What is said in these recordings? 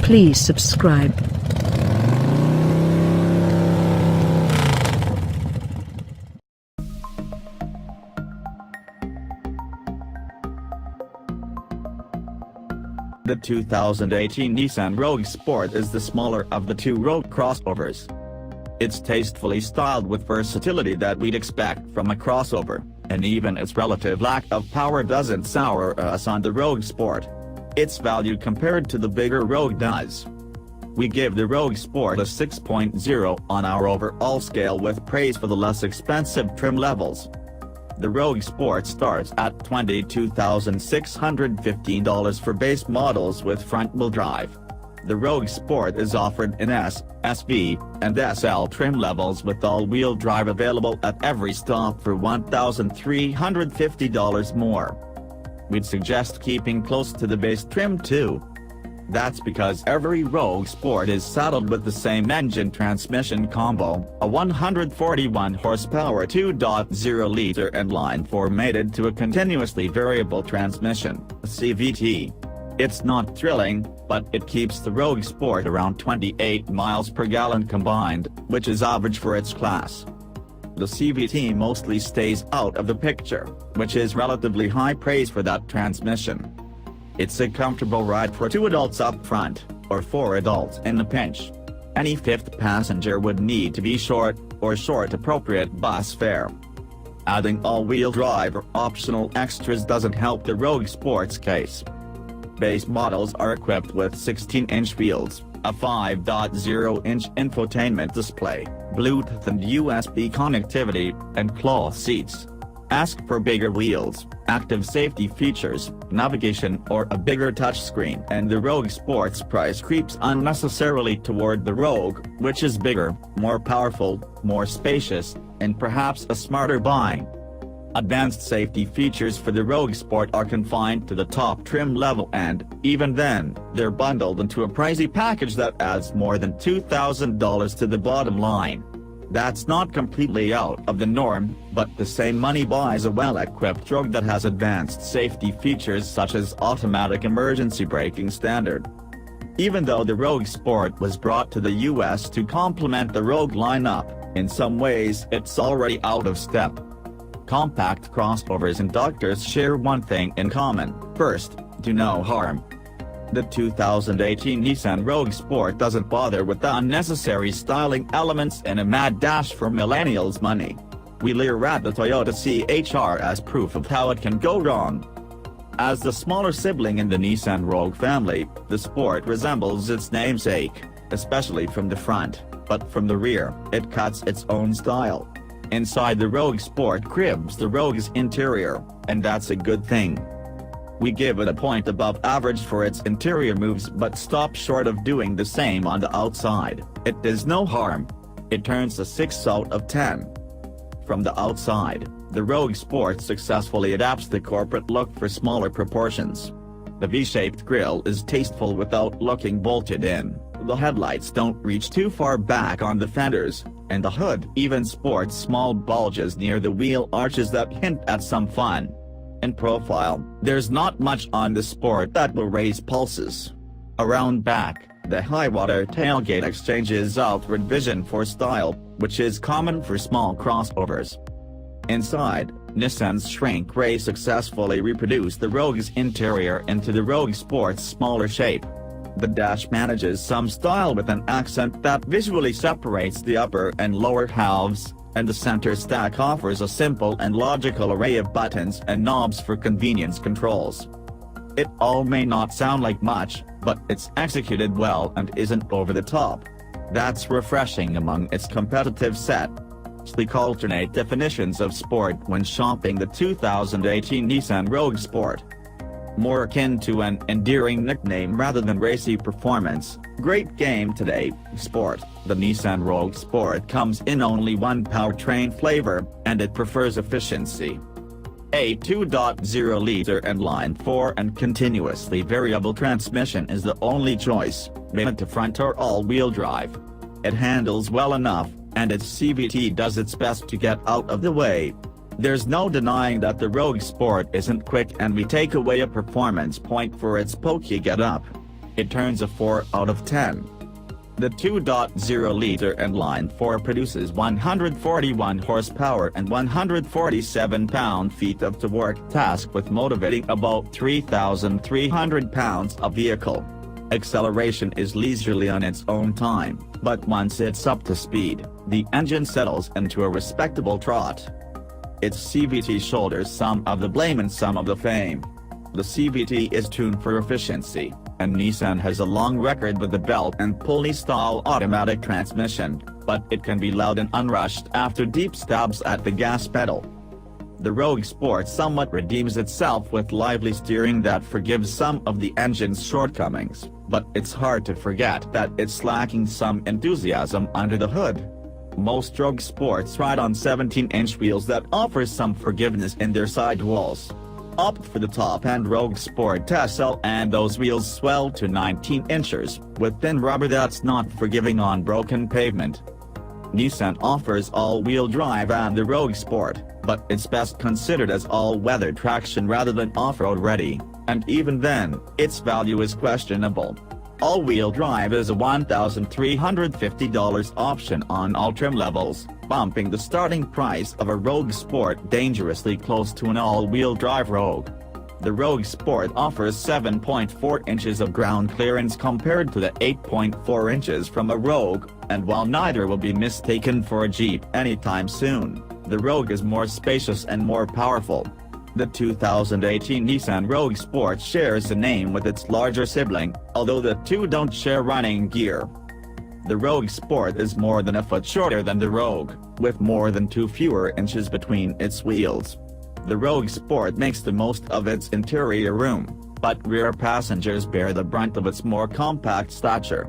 Please subscribe. The 2018 Nissan Rogue Sport is the smaller of the two Rogue crossovers. It's tastefully styled with versatility that we'd expect from a crossover, and even its relative lack of power doesn't sour us on the Rogue Sport. Its value compared to the bigger Rogue does. We give the Rogue Sport a 6.0 on our overall scale with praise for the less expensive trim levels. The Rogue Sport starts at $22,615 for base models with front-wheel drive. The Rogue Sport is offered in S, SV, and SL trim levels with all-wheel drive available at every stop for $1,350 more. We'd suggest keeping close to the base trim too. That's because every Rogue Sport is saddled with the same engine transmission combo, a 141 horsepower 2.0-liter inline-4 mated to a continuously variable transmission, a CVT. It's not thrilling, but it keeps the Rogue Sport around 28 miles per gallon combined, which is average for its class. The CVT mostly stays out of the picture, which is relatively high praise for that transmission. It's a comfortable ride for 2 adults up front, or 4 adults in a pinch. Any fifth passenger would need to be short, or short-appropriate bus fare. Adding all-wheel drive or optional extras doesn't help the Rogue Sport's case. Base models are equipped with 16-inch wheels, a 5.0-inch infotainment display, Bluetooth and USB connectivity, and cloth seats. Ask for bigger wheels, active safety features, navigation or a bigger touchscreen and the Rogue Sport's price creeps unnecessarily toward the Rogue, which is bigger, more powerful, more spacious, and perhaps a smarter buy. Advanced safety features for the Rogue Sport are confined to the top trim level and, even then, they're bundled into a pricey package that adds more than $2,000 to the bottom line. That's not completely out of the norm, but the same money buys a well-equipped Rogue that has advanced safety features such as automatic emergency braking standard. Even though the Rogue Sport was brought to the US to complement the Rogue lineup, in some ways it's already out of step. Compact crossovers and doctors share one thing in common: first, do no harm. The 2018 Nissan Rogue Sport doesn't bother with the unnecessary styling elements in a mad dash for millennials' money. We leer at the Toyota CHR as proof of how it can go wrong. As the smaller sibling in the Nissan Rogue family, the Sport resembles its namesake, especially from the front, but from the rear, it cuts its own style. Inside the Rogue Sport cribs the Rogue's interior, and that's a good thing. We give it a point above average for its interior moves but stop short of doing the same on the outside. It does no harm. It turns a 6 out of 10. From the outside, the Rogue Sport successfully adapts the corporate look for smaller proportions. The V-shaped grille is tasteful without looking bolted in, the headlights don't reach too far back on the fenders, and the hood even sports small bulges near the wheel arches that hint at some fun. In profile, there's not much on the Sport that will raise pulses. Around back, the high-water tailgate exchanges outward vision for style, which is common for small crossovers. Inside, Nissan's shrink ray successfully reproduced the Rogue's interior into the Rogue Sport's smaller shape. The dash manages some style with an accent that visually separates the upper and lower halves, and the center stack offers a simple and logical array of buttons and knobs for convenience controls. It all may not sound like much, but it's executed well and isn't over the top. That's refreshing among its competitive set. Sleek alternate definitions of sport when shopping the 2018 Nissan Rogue Sport. More akin to an endearing nickname rather than racy performance, great game today, sport. The Nissan Rogue Sport comes in only one powertrain flavor, and it prefers efficiency. A 2.0-liter inline-4 and continuously variable transmission is the only choice, mid to front or all-wheel drive. It handles well enough, and its CVT does its best to get out of the way. There's no denying that the Rogue Sport isn't quick and we take away a performance point for its pokey get-up. It turns a 4 out of 10. The 2.0-liter inline 4 produces 141 horsepower and 147 pound-feet of torque, tasked with motivating about 3,300 pounds of vehicle. Acceleration is leisurely on its own time, but once it's up to speed, the engine settles into a respectable trot. Its CVT shoulders some of the blame and some of the fame. The CVT is tuned for efficiency, and Nissan has a long record with the belt and pulley-style automatic transmission, but it can be loud and unrushed after deep stabs at the gas pedal. The Rogue Sport somewhat redeems itself with lively steering that forgives some of the engine's shortcomings, but it's hard to forget that it's lacking some enthusiasm under the hood. Most Rogue Sports ride on 17-inch wheels that offer some forgiveness in their sidewalls. Opt for the top-end Rogue Sport SL and those wheels swell to 19 inches, with thin rubber that's not forgiving on broken pavement. Nissan offers all-wheel drive and the Rogue Sport, but it's best considered as all-weather traction rather than off-road ready, and even then, its value is questionable. All-wheel drive is a $1,350 option on all trim levels, bumping the starting price of a Rogue Sport dangerously close to an all-wheel drive Rogue. The Rogue Sport offers 7.4 inches of ground clearance compared to the 8.4 inches from a Rogue, and while neither will be mistaken for a Jeep anytime soon, the Rogue is more spacious and more powerful. The 2018 Nissan Rogue Sport shares a name with its larger sibling, although the two don't share running gear. The Rogue Sport is more than a foot shorter than the Rogue, with more than 2 fewer inches between its wheels. The Rogue Sport makes the most of its interior room, but rear passengers bear the brunt of its more compact stature.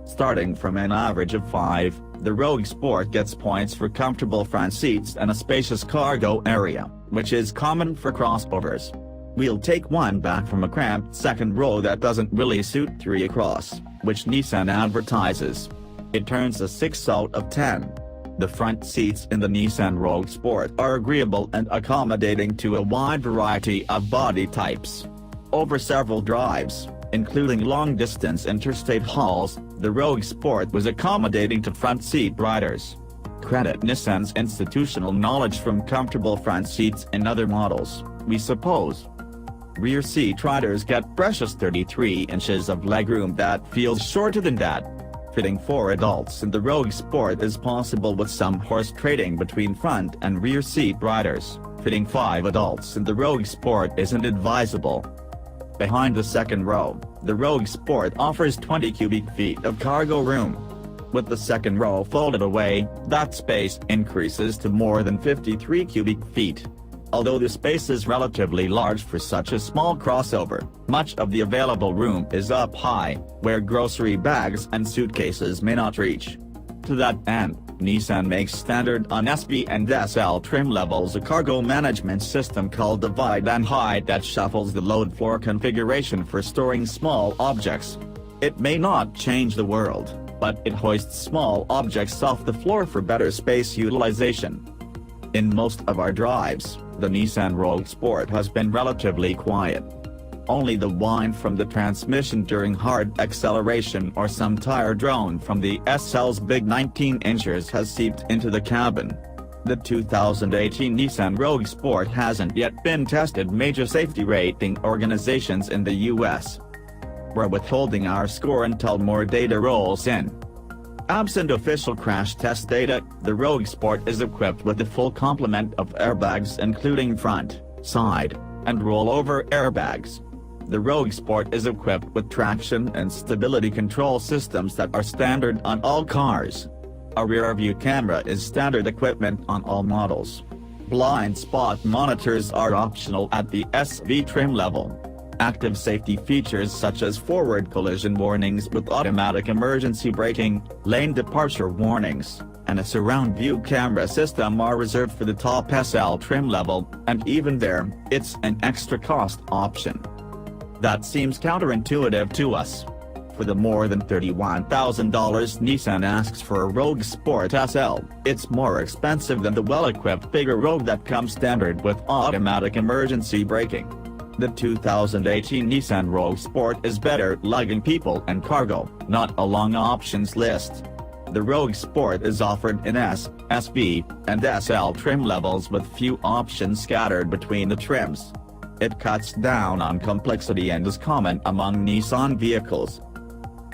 Starting from an average of 5, the Rogue Sport gets points for comfortable front seats and a spacious cargo area, which is common for crossovers. We'll take one back from a cramped second row that doesn't really suit 3 across, which Nissan advertises. It turns a 6 out of 10. The front seats in the Nissan Rogue Sport are agreeable and accommodating to a wide variety of body types. Over several drives, including long-distance interstate hauls, the Rogue Sport was accommodating to front-seat riders. Credit Nissan's institutional knowledge from comfortable front seats in other models, we suppose. Rear seat riders get precious 33 inches of legroom that feels shorter than that. Fitting 4 adults in the Rogue Sport is possible with some horse trading between front and rear seat riders. Fitting 5 adults in the Rogue Sport isn't advisable. Behind the second row, the Rogue Sport offers 20 cubic feet of cargo room. With the second row folded away, that space increases to more than 53 cubic feet. Although the space is relatively large for such a small crossover, much of the available room is up high, where grocery bags and suitcases may not reach. To that end, Nissan makes standard on SP and SL trim levels a cargo management system called Divide and Hide that shuffles the load floor configuration for storing small objects. It may not change the world, but it hoists small objects off the floor for better space utilization. In most of our drives, the Nissan Rogue Sport has been relatively quiet. Only the whine from the transmission during hard acceleration or some tire drone from the SL's big 19-inchers has seeped into the cabin. The 2018 Nissan Rogue Sport hasn't yet been tested major safety rating organizations in the US. We're withholding our score until more data rolls in. Absent official crash test data, the Rogue Sport is equipped with the full complement of airbags including front, side, and rollover airbags. The Rogue Sport is equipped with traction and stability control systems that are standard on all cars. A rear-view camera is standard equipment on all models. Blind spot monitors are optional at the SV trim level. Active safety features such as forward collision warnings with automatic emergency braking, lane departure warnings, and a surround view camera system are reserved for the top SL trim level, and even there, it's an extra cost option. That seems counterintuitive to us. For the more than $31,000 Nissan asks for a Rogue Sport SL, it's more expensive than the well-equipped bigger Rogue that comes standard with automatic emergency braking. The 2018 Nissan Rogue Sport is better at lugging people and cargo, not a long options list. The Rogue Sport is offered in S, SV, and SL trim levels with few options scattered between the trims. It cuts down on complexity and is common among Nissan vehicles.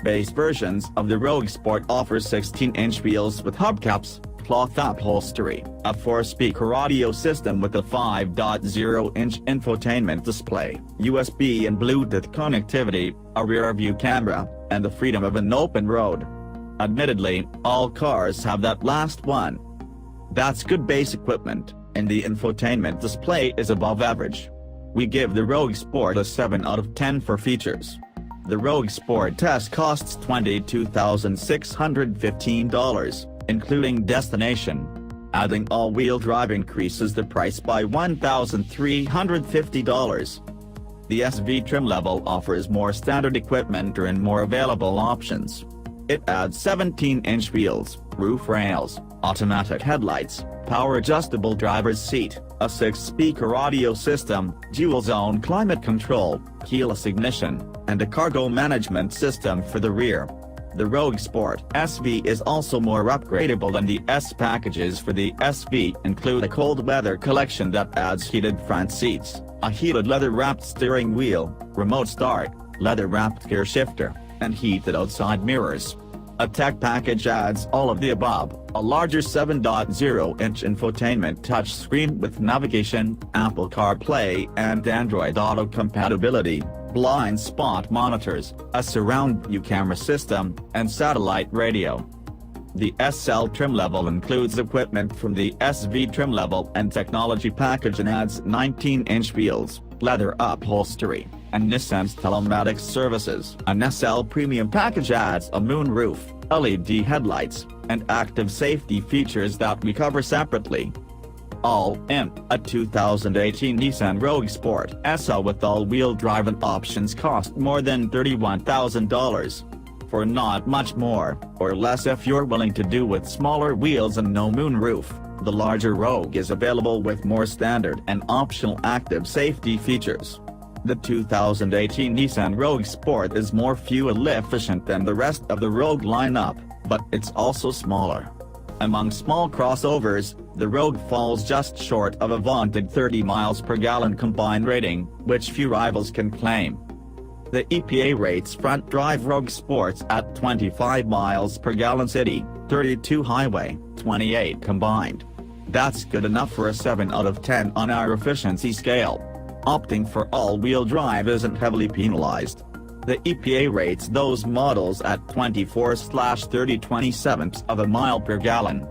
Base versions of the Rogue Sport offer 16-inch wheels with hubcaps, cloth upholstery, a 4-speaker audio system with a 5.0-inch infotainment display, USB and Bluetooth connectivity, a rear-view camera, and the freedom of an open road. Admittedly, all cars have that last one. That's good base equipment, and the infotainment display is above average. We give the Rogue Sport a 7 out of 10 for features. The Rogue Sport S costs $22,615, including destination. Adding all-wheel drive increases the price by $1,350. The SV trim level offers more standard equipment and more available options. It adds 17-inch wheels, roof rails, automatic headlights, power-adjustable driver's seat, a 6-speaker audio system, dual-zone climate control, keyless ignition, and a cargo management system for the rear. The Rogue Sport SV is also more upgradable than the S packages. For the SV include a cold weather collection that adds heated front seats, a heated leather-wrapped steering wheel, remote start, leather-wrapped gear shifter, and heated outside mirrors. A tech package adds all of the above: a larger 7.0-inch infotainment touchscreen with navigation, Apple CarPlay and Android Auto compatibility, blind spot monitors, a surround view camera system, and satellite radio. The SL trim level includes equipment from the SV trim level and technology package and adds 19-inch wheels, leather upholstery, and Nissan's telematics services. An SL premium package adds a moonroof, LED headlights, and active safety features that we cover separately. All in, a 2018 Nissan Rogue Sport SL with all-wheel drive and options cost more than $31,000. For not much more, or less if you're willing to do with smaller wheels and no moonroof, the larger Rogue is available with more standard and optional active safety features. The 2018 Nissan Rogue Sport is more fuel efficient than the rest of the Rogue lineup, but it's also smaller. Among small crossovers, the Rogue falls just short of a vaunted 30 miles per gallon combined rating, which few rivals can claim. The EPA rates front-drive Rogue Sports at 25 miles per gallon city, 32 highway, 28 combined. That's good enough for a 7 out of 10 on our efficiency scale. Opting for all-wheel drive isn't heavily penalized. The EPA rates those models at 24/30/27 of a mile per gallon.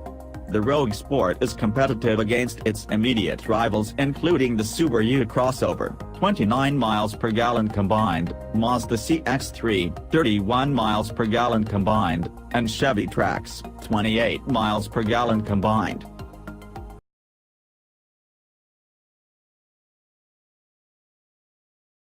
The Rogue Sport is competitive against its immediate rivals including the Subaru crossover, 29 miles per gallon combined, Mazda CX-3, 31 miles per gallon combined, and Chevy Trax, 28 miles per gallon combined.